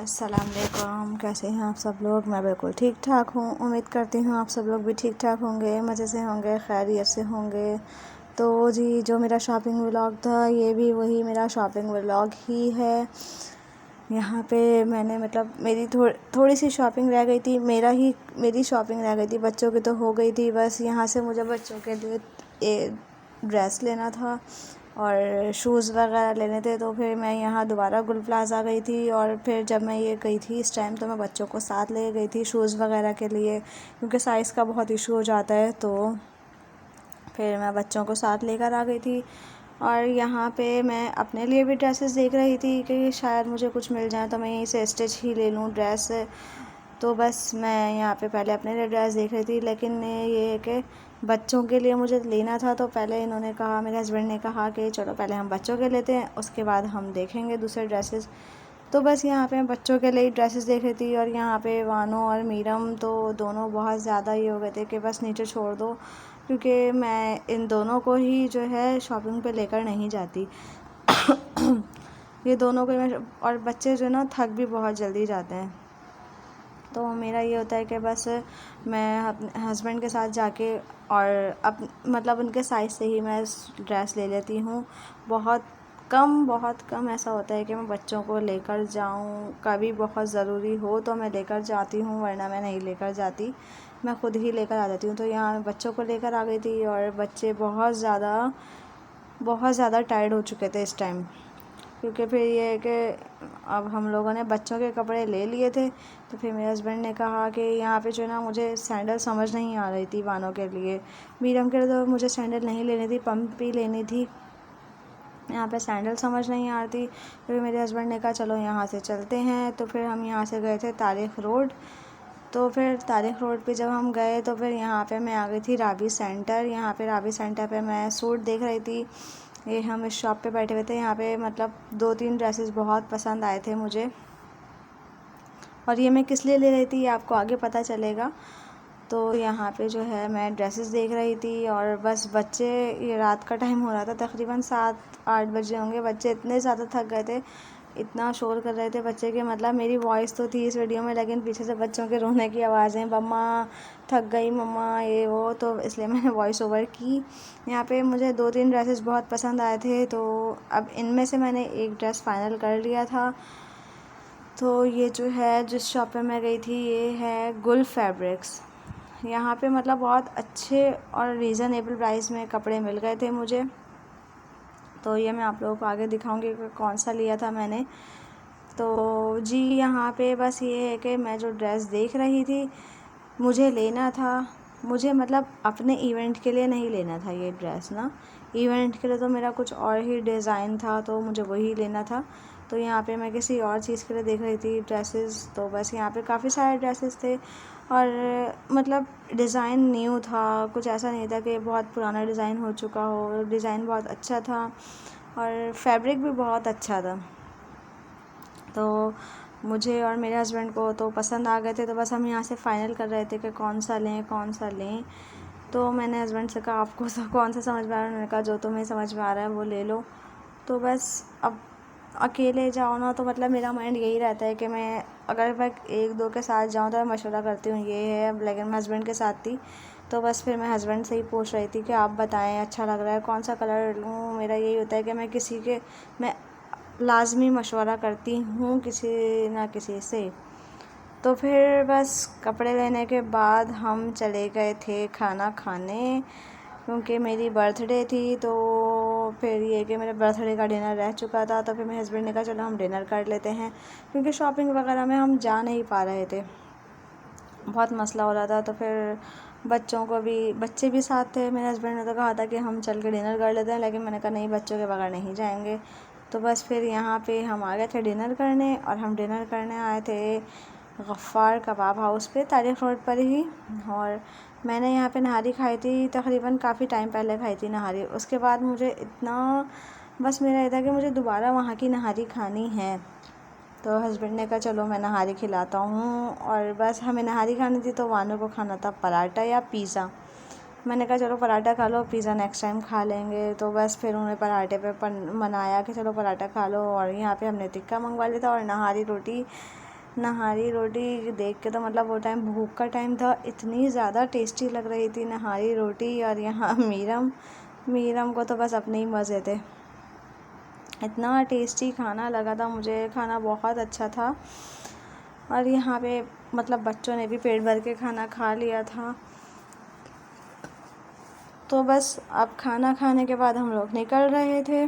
अस्सलाम वालेकुम। कैसे हैं आप सब लोग? मैं बिल्कुल ठीक ठाक हूँ। उम्मीद करती हूँ आप सब लोग भी ठीक ठाक होंगे, मज़े से होंगे, खैरियत से होंगे। तो जी, जो मेरा शॉपिंग व्लॉग था ये भी वही मेरा शॉपिंग व्लॉग ही है। यहाँ पे मैंने मेरी थोड़ी सी शॉपिंग रह गई थी। मेरी शॉपिंग रह गई थी, बच्चों की तो हो गई थी। बस यहाँ से मुझे बच्चों के लिए ड्रेस लेना था और शूज़ वगैरह लेने थे। तो फिर मैं यहाँ दोबारा गुल प्लाज़ा गई थी और फिर जब मैं ये गई थी इस टाइम तो मैं बच्चों को साथ ले गई थी शूज़ वगैरह के लिए, क्योंकि साइज़ का बहुत इशू हो जाता है। तो फिर मैं बच्चों को साथ लेकर आ गई थी और यहाँ पे मैं अपने लिए भी ड्रेसेस देख रही थी कि शायद मुझे कुछ मिल जाए तो मैं यहीं से स्टिच ही ले लूँ ड्रेस। तो बस मैं यहाँ पे पहले अपने लिए ड्रेस देख रही थी, लेकिन ये है कि बच्चों के लिए मुझे लेना था। तो पहले इन्होंने कहा, मेरे हस्बैंड ने कहा कि चलो पहले हम बच्चों के लेते हैं, उसके बाद हम देखेंगे दूसरे ड्रेसेस। तो बस यहाँ पे मैं बच्चों के लिए ड्रेसेस देख रही थी और यहाँ पे वानो और मीरम तो दोनों बहुत ज़्यादा ये हो गए थे कि बस नीचे छोड़ दो, क्योंकि मैं इन दोनों को ही जो है शॉपिंग पे लेकर नहीं जाती। ये दोनों को मैं, और बच्चे जो है ना थक भी बहुत जल्दी जाते हैं। तो मेरा ये होता है कि बस मैं अपने हस्बैंड के साथ जाके और उनके साइज़ से ही मैं ड्रेस ले लेती हूँ। बहुत कम ऐसा होता है कि मैं बच्चों को लेकर जाऊँ। कभी बहुत ज़रूरी हो तो मैं लेकर जाती हूँ, वरना मैं नहीं लेकर जाती, मैं ख़ुद ही लेकर आ जाती हूँ। तो यहाँ मैं बच्चों को लेकर आ गई थी और बच्चे बहुत ज़्यादा टायर्ड हो चुके थे इस टाइम, क्योंकि फिर ये है कि अब हम लोगों ने बच्चों के कपड़े ले लिए थे। तो फिर मेरे हस्बैंड ने कहा कि यहाँ पे जो है ना, मुझे सैंडल समझ नहीं आ रही थी वानों के लिए। मीरम के लिए तो मुझे सैंडल नहीं लेनी थी, पम्प ही लेनी थी। यहाँ पे सैंडल समझ नहीं आ रही थी। फिर मेरे हस्बैंड ने कहा चलो यहाँ से चलते हैं। तो फिर हम यहाँ से गए थे तारिक रोड। तो फिर तारिक रोड पे जब हम गए तो फिर यहाँ पे मैं आ गई थी रावी सेंटर। यहाँ पे रावी सेंटर पे मैं सूट देख रही थी। ये हम इस शॉप पे बैठे हुए थे। यहाँ पे 2-3 ड्रेसेस बहुत पसंद आए थे मुझे, और ये मैं किस लिए ले रही थी ये आपको आगे पता चलेगा। तो यहाँ पे जो है मैं ड्रेसेस देख रही थी और बस बच्चे, ये रात का टाइम हो रहा था, तकरीबन 7-8 बजे होंगे। बच्चे इतने ज़्यादा थक गए थे, इतना शोर कर रहे थे बच्चे के, मेरी वॉइस तो थी इस वीडियो में, लेकिन पीछे से बच्चों के रोने की आवाज़ें, मम्मा थक गई, मम्मा ये वो, तो इसलिए मैंने वॉइस ओवर की। यहाँ पे मुझे 2-3 ड्रेसेस बहुत पसंद आए थे, तो अब इनमें से मैंने एक ड्रेस फ़ाइनल कर लिया था। तो ये जो है जिस शॉप पे मैं गई थी ये है गुल फैब्रिक्स। यहाँ पे बहुत अच्छे और रीज़नेबल प्राइस में कपड़े मिल गए थे मुझे। तो ये मैं आप लोगों को आगे दिखाऊंगी कि कौन सा लिया था मैंने। तो जी, यहाँ पे बस ये है कि मैं जो ड्रेस देख रही थी मुझे लेना था, मुझे अपने इवेंट के लिए नहीं लेना था ये ड्रेस ना। इवेंट के लिए तो मेरा कुछ और ही डिज़ाइन था, तो मुझे वही लेना था। तो यहाँ पे मैं किसी और चीज़ के लिए देख रही थी ड्रेसेस। तो बस यहाँ पे काफ़ी सारे ड्रेसेस थे और डिज़ाइन न्यू था, कुछ ऐसा नहीं था कि बहुत पुराना डिज़ाइन हो चुका हो। डिज़ाइन बहुत अच्छा था और फैब्रिक भी बहुत अच्छा था। तो मुझे और मेरे हस्बैंड को तो पसंद आ गए थे। तो बस हम यहाँ से फ़ाइनल कर रहे थे कि कौन सा लें। तो मैंने हस्बैंड से कहा आपको कौन सा समझ में आ रहा है? उन्होंने कहा जो तुम्हें समझ में आ रहा है वो ले लो। तो बस अब अकेले जाओ ना तो मेरा माइंड यही रहता है कि अगर मैं 1-2 के साथ जाऊँ तो मैं मशवरा करती हूँ ये है, लेकिन मैं हस्बैंड के साथ थी। तो बस फिर मैं हस्बैंड से ही पूछ रही थी कि आप बताएं अच्छा लग रहा है, कौन सा कलर लूँ। मेरा यही होता है कि मैं लाज़मी मशवरा करती हूँ किसी ना किसी से। तो फिर बस कपड़े लेने के बाद हम चले गए थे खाना खाने, क्योंकि मेरी बर्थडे थी। तो फिर ये कि मेरे बर्थडे का डिनर रह चुका था। तो फिर मेरे हस्बैंड ने कहा चलो हम डिनर कर लेते हैं, क्योंकि शॉपिंग वगैरह में हम जा नहीं पा रहे थे, बहुत मसला हो रहा था। तो फिर बच्चे भी साथ थे। मेरे हस्बैंड ने तो कहा था कि हम चल के डिनर कर लेते हैं, लेकिन मैंने कहा नहीं, बच्चों के बगैर नहीं जाएंगे। तो बस फिर यहाँ पे हम आ गए थे डिनर करने, और हम डिनर करने आए थे गफ़्फ़ार कबाब हाउस पे, तारिक रोड पर ही। और मैंने यहाँ पे नहारी खाई थी, तकरीबन काफ़ी टाइम पहले खाई थी नहारी। उसके बाद मुझे बस मेरा ये था कि मुझे दोबारा वहाँ की नहारी खानी है। तो हस्बैंड ने कहा चलो मैं नहारी खिलाता हूँ, और बस हमें नहारी खानी थी तो वानों को खाना था पराठा या पिज़्ज़ा। मैंने कहा चलो पराठा खा लो, पिज़्ज़ा नेक्स्ट टाइम खा लेंगे। तो बस फिर उन्हें पराठे पे मनाया कि चलो पराठा खा लो, और यहाँ पे हमने टिक्का मंगवा लिया था और नहारी रोटी नहारी रोटी देख के तो मतलब वो टाइम भूख का टाइम था, इतनी ज़्यादा टेस्टी लग रही थी नहारी रोटी। और यहाँ मीरम को तो बस अपने ही मज़े थे। इतना टेस्टी खाना लगा था मुझे, खाना बहुत अच्छा था। और यहाँ पे मतलब बच्चों ने भी पेट भर के खाना खा लिया था। तो बस अब खाना खाने के बाद हम लोग निकल रहे थे।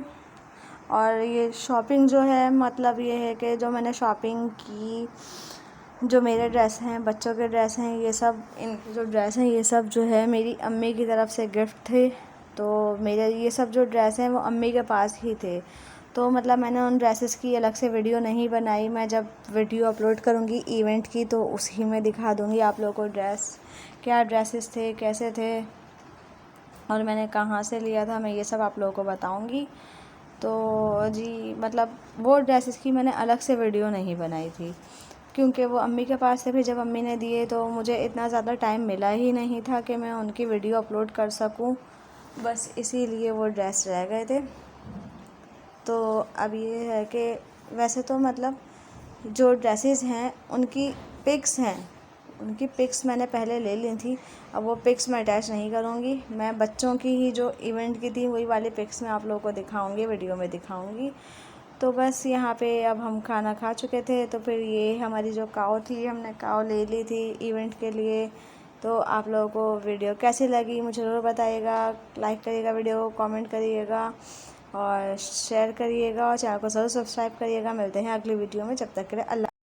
और ये शॉपिंग जो है मतलब ये है कि जो मैंने शॉपिंग की, जो मेरे ड्रेस हैं, बच्चों के ड्रेस हैं, ये सब इनके जो ड्रेस हैं ये सब जो है मेरी अम्मी की तरफ से गिफ्ट थे। तो मेरे ये सब जो ड्रेस हैं वो अम्मी के पास ही थे। तो मतलब मैंने उन ड्रेसेस की अलग से वीडियो नहीं बनाई। मैं जब वीडियो अपलोड करूँगी इवेंट की तो उसी में दिखा दूँगी आप लोगों को ड्रेस, क्या ड्रेसेस थे, कैसे थे और मैंने कहाँ से लिया था, मैं ये सब आप लोगों को बताऊँगी। तो जी मतलब वो ड्रेसेस की मैंने अलग से वीडियो नहीं बनाई थी क्योंकि वो अम्मी के पास से, फिर जब अम्मी ने दिए तो मुझे इतना ज़्यादा टाइम मिला ही नहीं था कि मैं उनकी वीडियो अपलोड कर सकूं। बस इसीलिए वो ड्रेस रह गए थे। तो अब ये है कि वैसे तो मतलब जो ड्रेसेस हैं उनकी पिक्स मैंने पहले ले ली थी। अब वो पिक्स मैं अटैच नहीं करूँगी। मैं बच्चों की ही जो इवेंट की थी वही वाली पिक्स मैं आप लोगों को दिखाऊँगी, वीडियो में दिखाऊँगी। तो बस यहाँ पे अब हम खाना खा चुके थे तो फिर ये हमारी जो काऊ थी, हमने काऊ ले ली थी इवेंट के लिए। तो आप लोगों को वीडियो कैसी लगी मुझे ज़रूर बताइएगा, लाइक करिएगा वीडियो को, कमेंट करिएगा और शेयर करिएगा और चैनल को ज़रूर सब्सक्राइब करिएगा। मिलते हैं अगली वीडियो में, जब तक के लिए अल्लाह।